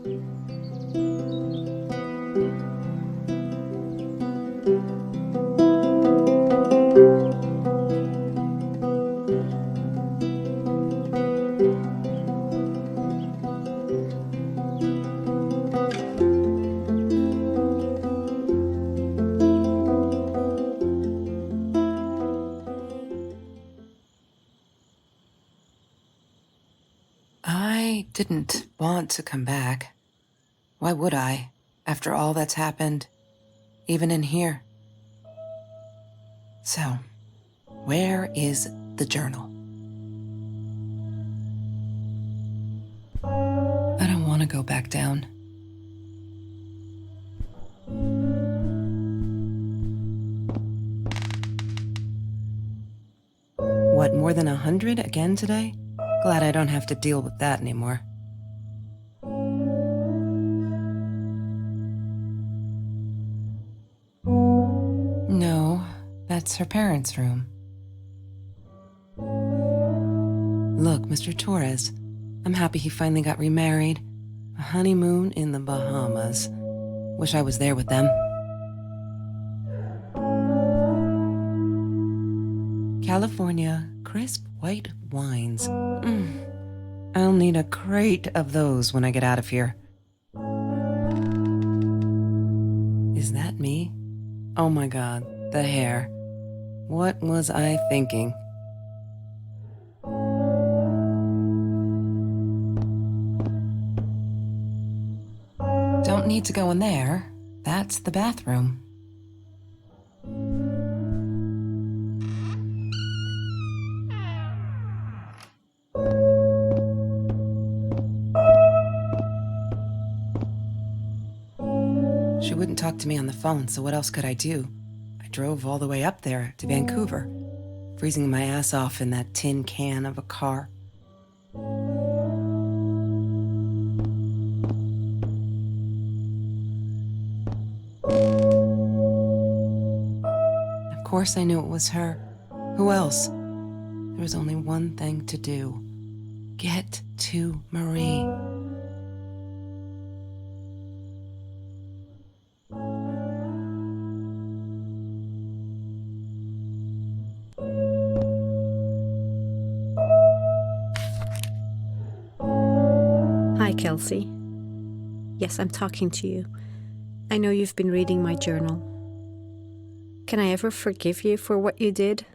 I didn't want to come back. Why would I, after all that's happened, even in here? So, where is the journal? I don't want to go back down. What, more than 100 again today? Glad I don't have to deal with that anymore. No, that's her parents' room. Look, Mr. Torres, I'm happy he finally got remarried. A honeymoon in the Bahamas. Wish I was there with them. California crisp white wines. I'll need a crate of those when I get out of here. Is that me? Oh my God, the hair. What was I thinking? Don't need to go in there. That's the bathroom. She wouldn't talk to me on the phone, so what else could I do? I drove all the way up there to Vancouver, freezing my ass off in that tin can of a car. Of course I knew it was her. Who else? There was only one thing to do. Get to Marie. Hi, Kelsey. Yes, I'm talking to you. I know you've been reading my journal. Can I ever forgive you for what you did?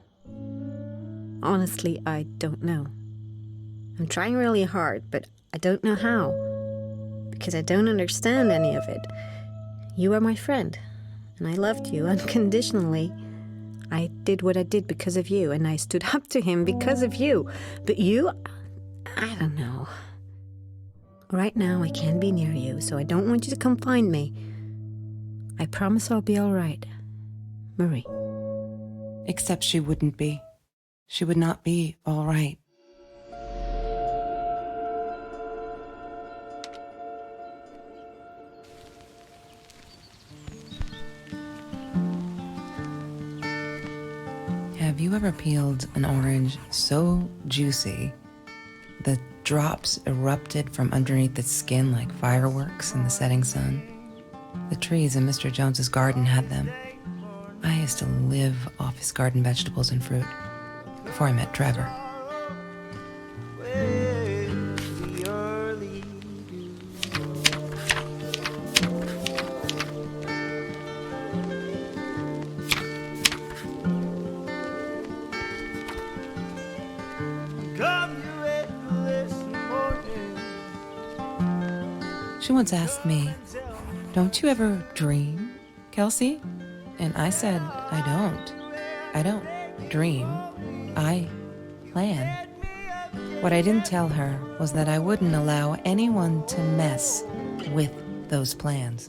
Honestly, I don't know. I'm trying really hard, but I don't know how. Because I don't understand any of it. You are my friend, and I loved you unconditionally. I did what I did because of you, and I stood up to him because of you. But you, I don't know. Right now, I can't be near you, so I don't want you to come find me. I promise I'll be all right. Marie. Except she wouldn't be. She would not be all right. Have you ever peeled an orange so juicy the drops erupted from underneath its skin like fireworks in the setting sun? The trees in Mr. Jones's garden had them. I used to live off his garden vegetables and fruit before I met Trevor. She once asked me, "Don't you ever dream, Kelsey?" And I said, I don't dream, I plan. What I didn't tell her was that I wouldn't allow anyone to mess with those plans.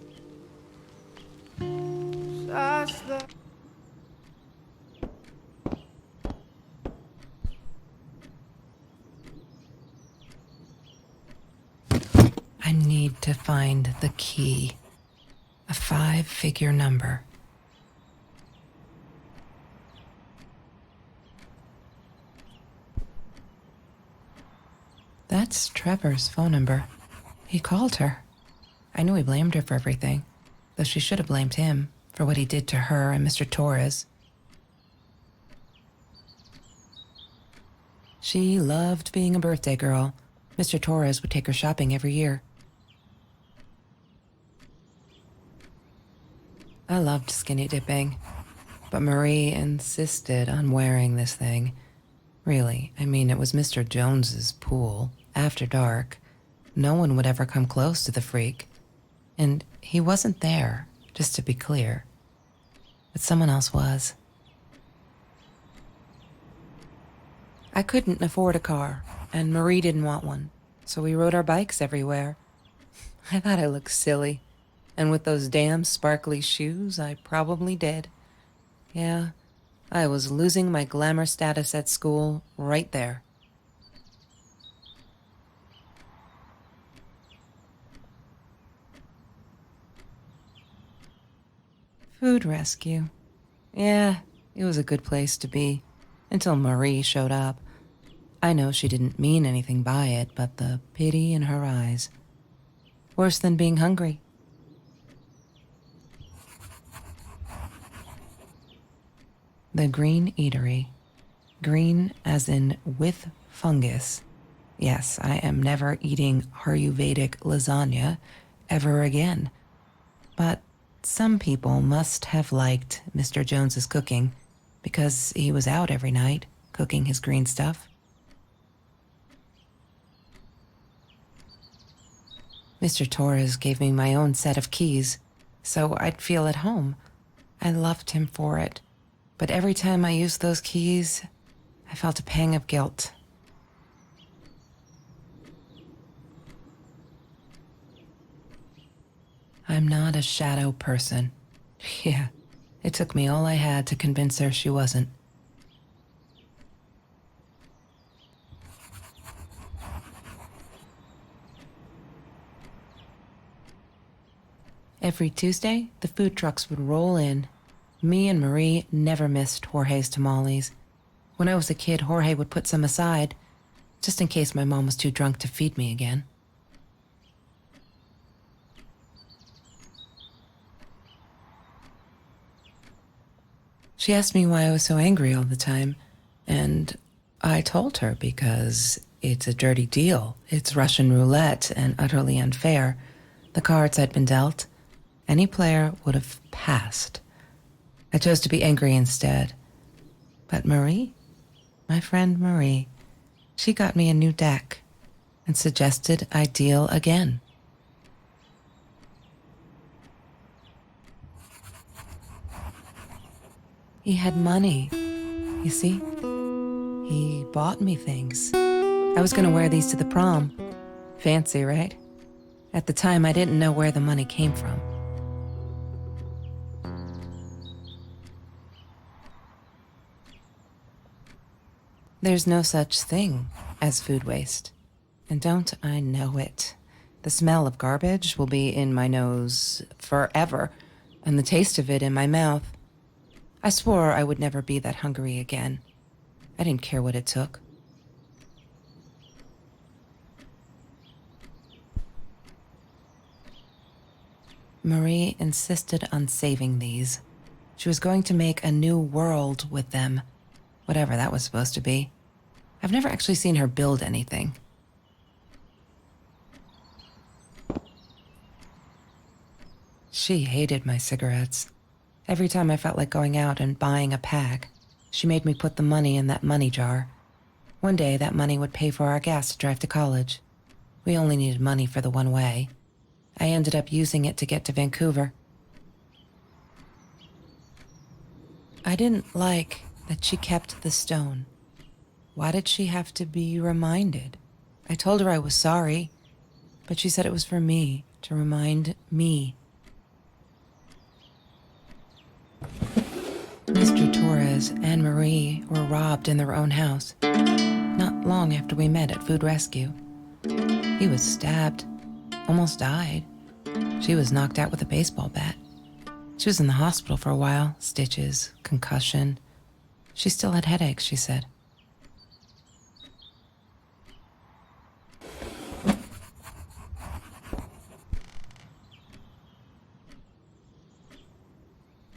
I need to find the key, a 5-figure number. That's Trevor's phone number. He called her. I knew he blamed her for everything, though she should have blamed him for what he did to her and Mr. Torres. She loved being a birthday girl. Mr. Torres would take her shopping every year. I loved skinny dipping, but Marie insisted on wearing this thing. Really, I mean, it was Mr. Jones's pool, after dark. No one would ever come close to the freak. And he wasn't there, just to be clear. But someone else was. I couldn't afford a car, and Marie didn't want one, so we rode our bikes everywhere. I thought I looked silly, and with those damn sparkly shoes, I probably did. Yeah, I was losing my glamour status at school right there. Food rescue. Yeah, it was a good place to be, until Marie showed up. I know she didn't mean anything by it, but the pity in her eyes. Worse than being hungry. The Green Eatery. Green as in with fungus. Yes, I am never eating Ayurvedic lasagna ever again. But some people must have liked Mr. Jones's cooking because he was out every night cooking his green stuff. Mr. Torres gave me my own set of keys, so I'd feel at home. I loved him for it, but every time I used those keys, I felt a pang of guilt. I'm not a shadow person. Yeah, it took me all I had to convince her she wasn't. Every Tuesday, the food trucks would roll in. Me and Marie never missed Jorge's tamales. When I was a kid, Jorge would put some aside, just in case my mom was too drunk to feed me again. She asked me why I was so angry all the time, and I told her because it's a dirty deal. It's Russian roulette and utterly unfair. The cards I'd been dealt, any player would have passed. I chose to be angry instead. But Marie, my friend Marie, she got me a new deck and suggested I deal again. He had money, you see? He bought me things. I was gonna wear these to the prom. Fancy, right? At the time, I didn't know where the money came from. There's no such thing as food waste. And don't I know it? The smell of garbage will be in my nose forever, and the taste of it in my mouth. I swore I would never be that hungry again. I didn't care what it took. Marie insisted on saving these. She was going to make a new world with them. Whatever that was supposed to be. I've never actually seen her build anything. She hated my cigarettes. Every time I felt like going out and buying a pack, she made me put the money in that money jar. One day, that money would pay for our gas to drive to college. We only needed money for the one way. I ended up using it to get to Vancouver. I didn't like that she kept the stone. Why did she have to be reminded? I told her I was sorry, but she said it was for me, to remind me. Mr. Torres and Marie were robbed in their own house, not long after we met at Food Rescue. He was stabbed, almost died. She was knocked out with a baseball bat. She was in the hospital for a while, stitches, concussion. She still had headaches, she said.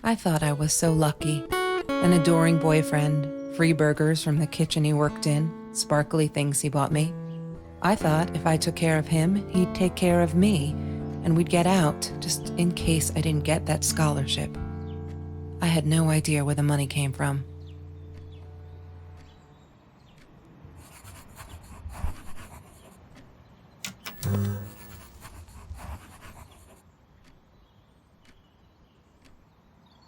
I thought I was so lucky. An adoring boyfriend, free burgers from the kitchen he worked in, sparkly things he bought me. I thought if I took care of him, he'd take care of me, and we'd get out, just in case I didn't get that scholarship. I had no idea where the money came from.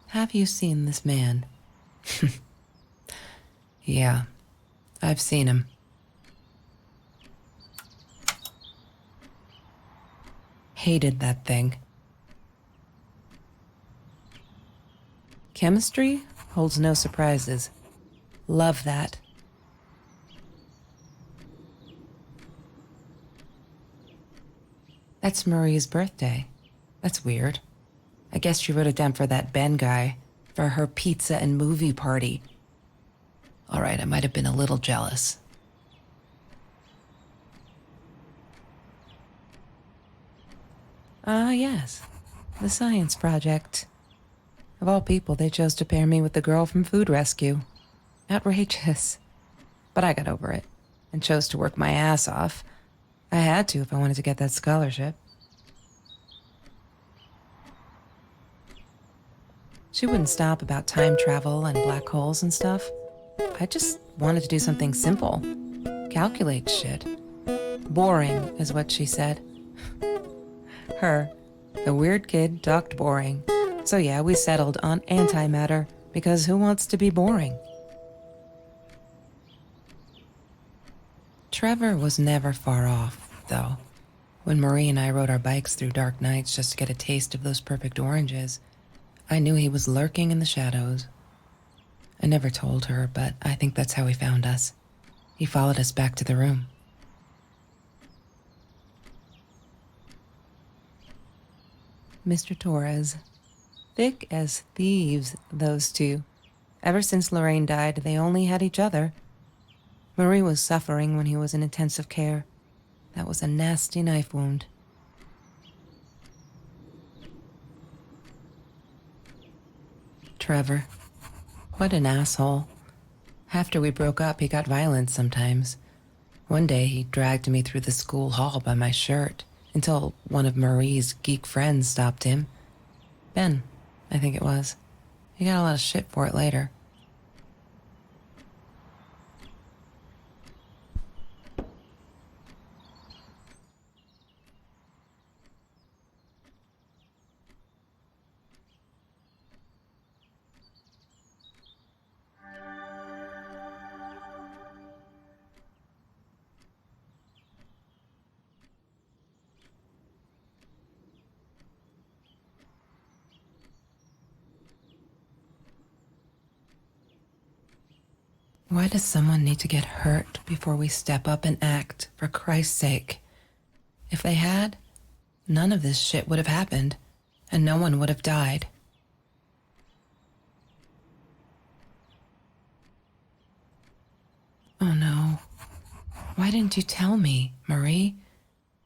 Have you seen this man? Yeah, I've seen him. Hated that thing. Chemistry holds no surprises. Love that. That's Marie's birthday. That's weird. I guess she wrote it down for that Ben guy, for her pizza and movie party. All right, I might have been a little jealous. Ah, yes. The science project. Of all people, they chose to pair me with the girl from Food Rescue. Outrageous. But I got over it and chose to work my ass off. I had to if I wanted to get that scholarship. She wouldn't stop about time travel and black holes and stuff. I just wanted to do something simple. Calculate shit. Boring is what she said. Her, the weird kid, talked boring. So yeah, we settled on antimatter, because who wants to be boring? Trevor was never far off, though. When Marie and I rode our bikes through dark nights just to get a taste of those perfect oranges, I knew he was lurking in the shadows. I never told her, but I think that's how he found us. He followed us back to the room. Mr. Torres. Thick as thieves, those two. Ever since Lorraine died, they only had each other. Marie was suffering when he was in intensive care. That was a nasty knife wound. Trevor. What an asshole. After we broke up, he got violent sometimes. One day, he dragged me through the school hall by my shirt until one of Marie's geek friends stopped him. Ben, I think it was. He got a lot of shit for it later. Why does someone need to get hurt before we step up and act, for Christ's sake? If they had, none of this shit would have happened, and no one would have died. Oh no. Why didn't you tell me, Marie?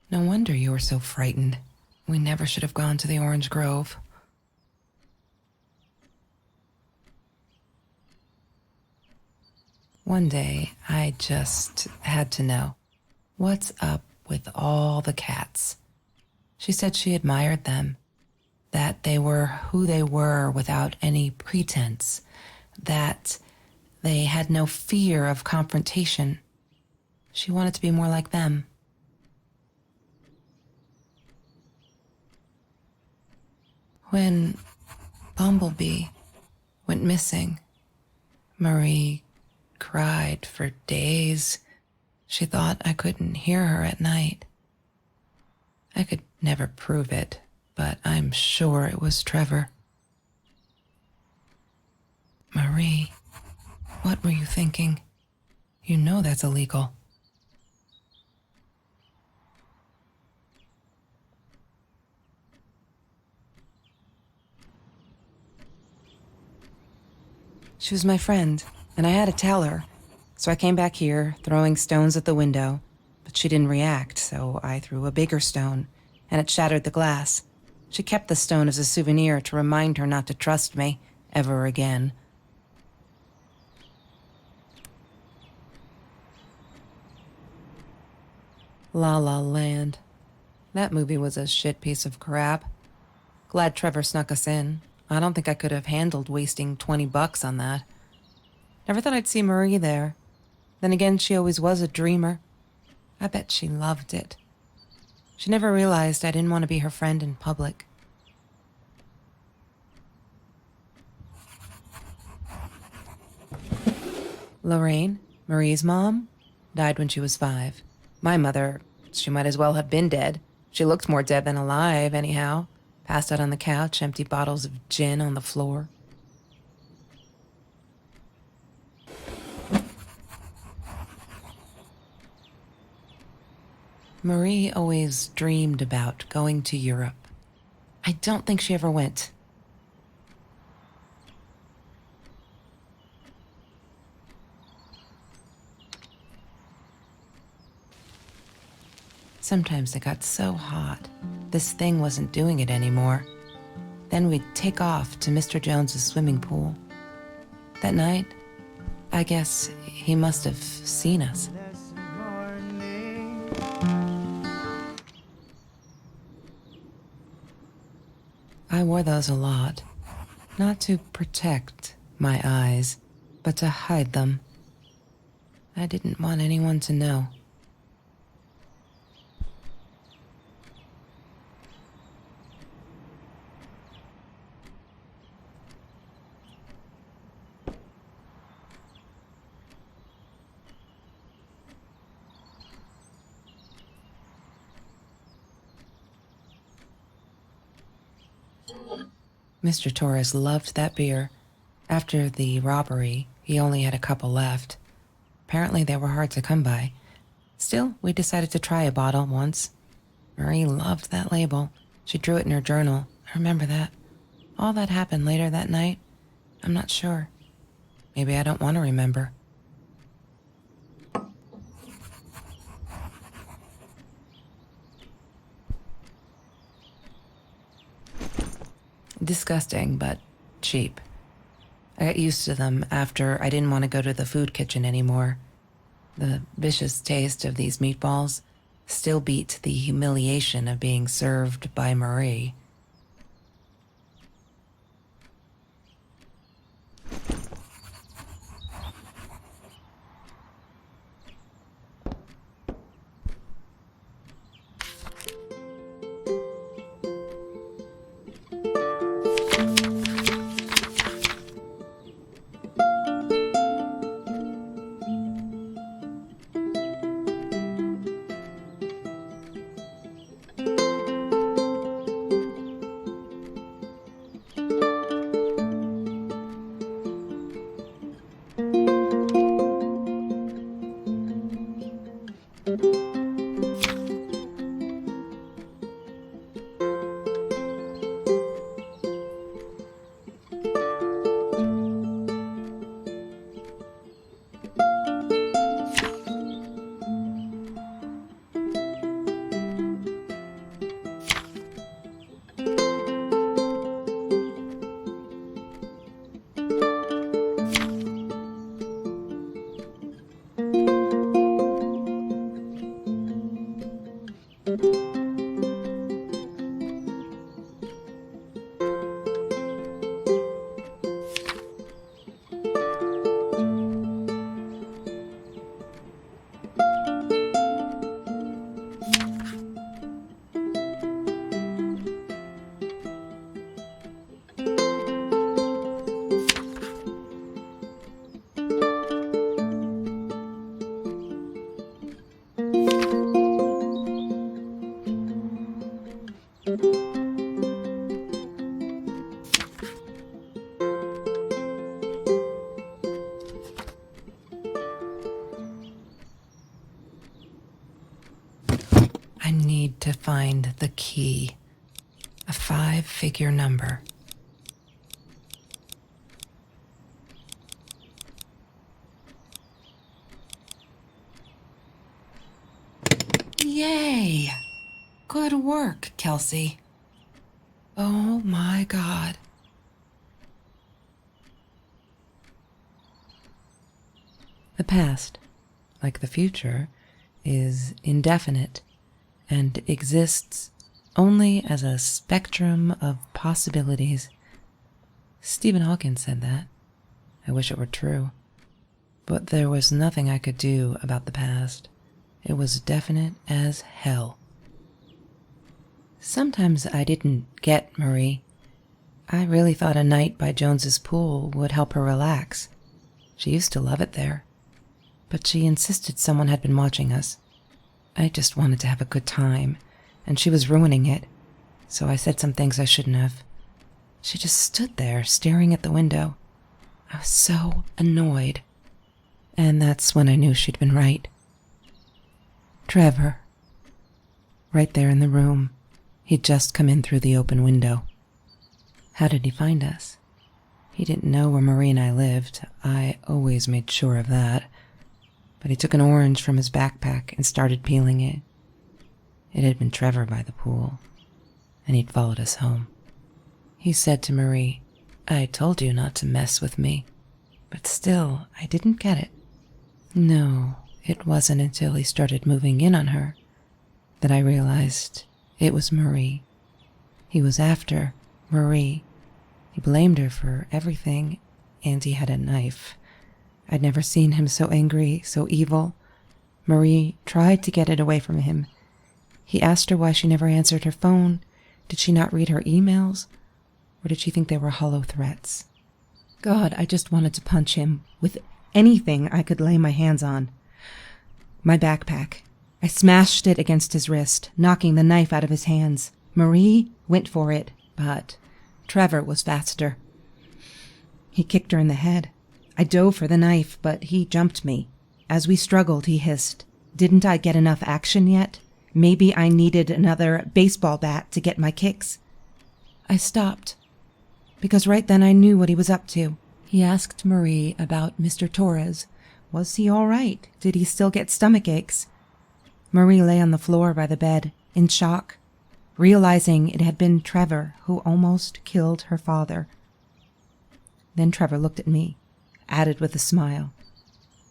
No wonder you were so frightened. We never should have gone to the Orange Grove. One day, I just had to know. What's up with all the cats? She said she admired them. That they were who they were without any pretense. That they had no fear of confrontation. She wanted to be more like them. When Bumblebee went missing, Marie cried for days. She thought I couldn't hear her at night. I could never prove it, but I'm sure it was Trevor. Marie, what were you thinking? You know that's illegal. She was my friend, and I had to tell her. So I came back here, throwing stones at the window, but she didn't react, so I threw a bigger stone, and it shattered the glass. She kept the stone as a souvenir to remind her not to trust me ever again. La La Land. That movie was a shit piece of crap. Glad Trevor snuck us in. I don't think I could have handled wasting $20 on that. Never thought I'd see Marie there. Then again, she always was a dreamer. I bet she loved it. She never realized I didn't want to be her friend in public. Lorraine, Marie's mom, died when she was 5. My mother, she might as well have been dead. She looked more dead than alive, anyhow. Passed out on the couch, empty bottles of gin on the floor. Marie always dreamed about going to Europe. I don't think she ever went. Sometimes it got so hot, this thing wasn't doing it anymore. Then we'd take off to Mr. Jones's swimming pool. That night, I guess he must have seen us. I wore those a lot, not to protect my eyes, but to hide them. I didn't want anyone to know. Mr. Torres loved that beer. After the robbery, he only had a couple left. Apparently they were hard to come by. Still, we decided to try a bottle once. Marie loved that label. She drew it in her journal. I remember that. All that happened later that night, I'm not sure. Maybe I don't want to remember. Disgusting, but cheap. I got used to them after I didn't want to go to the food kitchen anymore. The vicious taste of these meatballs still beat the humiliation of being served by Marie. I need to find the key. A 5-figure number. Yay! Good work, Kelsey. Oh my God. The past, like the future, is indefinite and exists only as a spectrum of possibilities. Stephen Hawking said that. I wish it were true. But there was nothing I could do about the past. It was definite as hell. Sometimes I didn't get Marie. I really thought a night by Jones's pool would help her relax. She used to love it there. But she insisted someone had been watching us. I just wanted to have a good time, and she was ruining it, so I said some things I shouldn't have. She just stood there staring at the window. I was so annoyed. And that's when I knew she'd been right. Trevor. Right there in the room. He'd just come in through the open window. How did he find us? He didn't know where Marie and I lived. I always made sure of that. But he took an orange from his backpack and started peeling it. It had been Trevor by the pool, and he'd followed us home. He said to Marie, "I told you not to mess with me." But still, I didn't get it. No, it wasn't until he started moving in on her that I realized it was Marie. He was after Marie. He blamed her for everything, and he had a knife. I'd never seen him so angry, so evil. Marie tried to get it away from him. He asked her why she never answered her phone. Did she not read her emails? Or did she think they were hollow threats? God, I just wanted to punch him with anything I could lay my hands on. My backpack. I smashed it against his wrist, knocking the knife out of his hands. Marie went for it, but Trevor was faster. He kicked her in the head. I dove for the knife, but he jumped me. As we struggled, he hissed, "Didn't I get enough action yet? Maybe I needed another baseball bat to get my kicks." I stopped, because right then I knew what he was up to. He asked Marie about Mr. Torres. Was he all right? Did he still get stomach aches? Marie lay on the floor by the bed, in shock, realizing it had been Trevor who almost killed her father. Then Trevor looked at me, added with a smile.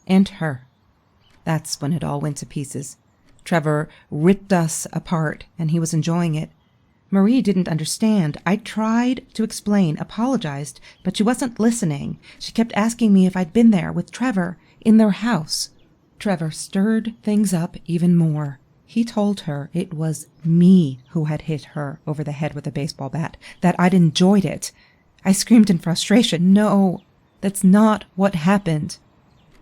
And her. That's when it all went to pieces. Trevor ripped us apart, and he was enjoying it. Marie didn't understand. I tried to explain, apologized, but she wasn't listening. She kept asking me if I'd been there with Trevor in their house. Trevor stirred things up even more. He told her it was me who had hit her over the head with a baseball bat, that I'd enjoyed it. I screamed in frustration, "No, that's not what happened."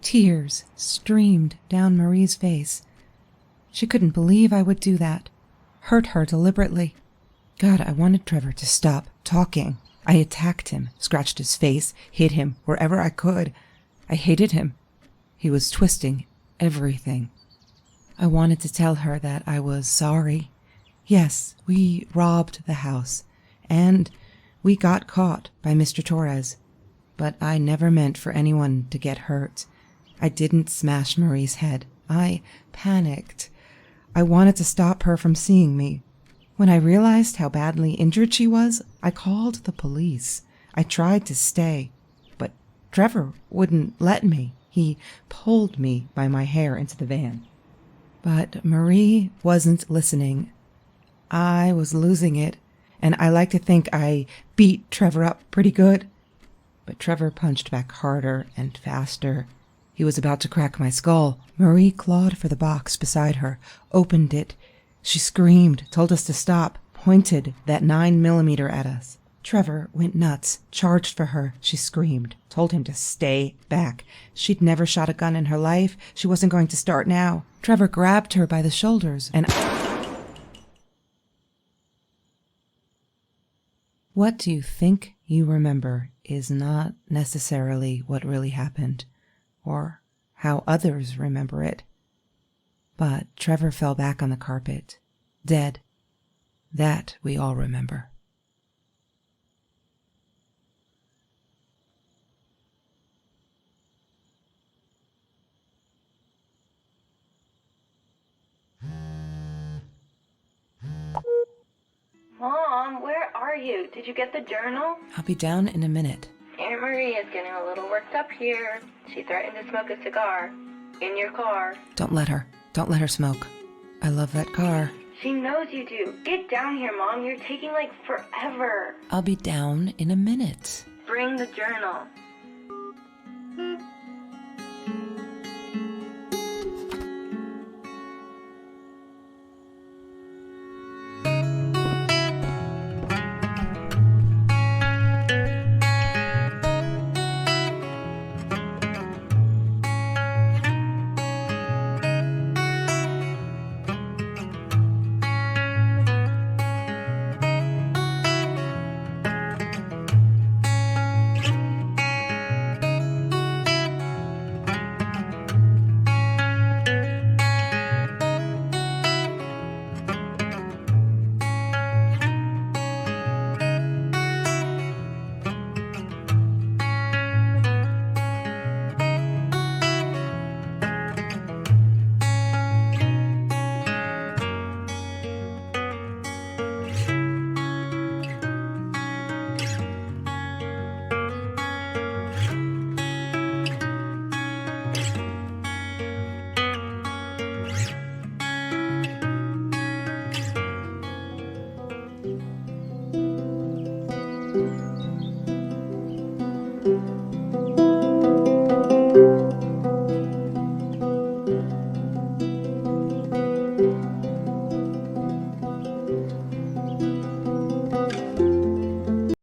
Tears streamed down Marie's face. She couldn't believe I would do that, hurt her deliberately. God, I wanted Trevor to stop talking. I attacked him, scratched his face, hit him wherever I could. I hated him. He was twisting everything. I wanted to tell her that I was sorry. Yes, we robbed the house, and we got caught by Mr. Torres. But I never meant for anyone to get hurt. I didn't smash Marie's head. I panicked. I wanted to stop her from seeing me. When I realized how badly injured she was, I called the police. I tried to stay, but Trevor wouldn't let me. He pulled me by my hair into the van. But Marie wasn't listening. I was losing it, and I like to think I beat Trevor up pretty good. But Trevor punched back harder and faster. He was about to crack my skull. Marie clawed for the box beside her, opened it. She screamed, told us to stop, pointed that 9mm at us. Trevor went nuts, charged for her. She screamed, told him to stay back. She'd never shot a gun in her life. She wasn't going to start now. Trevor grabbed her by the shoulders and... What you think you remember is not necessarily what really happened, or how others remember it. But Trevor fell back on the carpet, dead. That we all remember. Mom, where are you? Did you get the journal? I'll be down in a minute. Aunt Marie is getting a little worked up here. She threatened to smoke a cigar. In your car. Don't let her. Don't let her smoke. I love that car. She knows you do. Get down here, Mom. You're taking, like, forever. I'll be down in a minute. Bring the journal.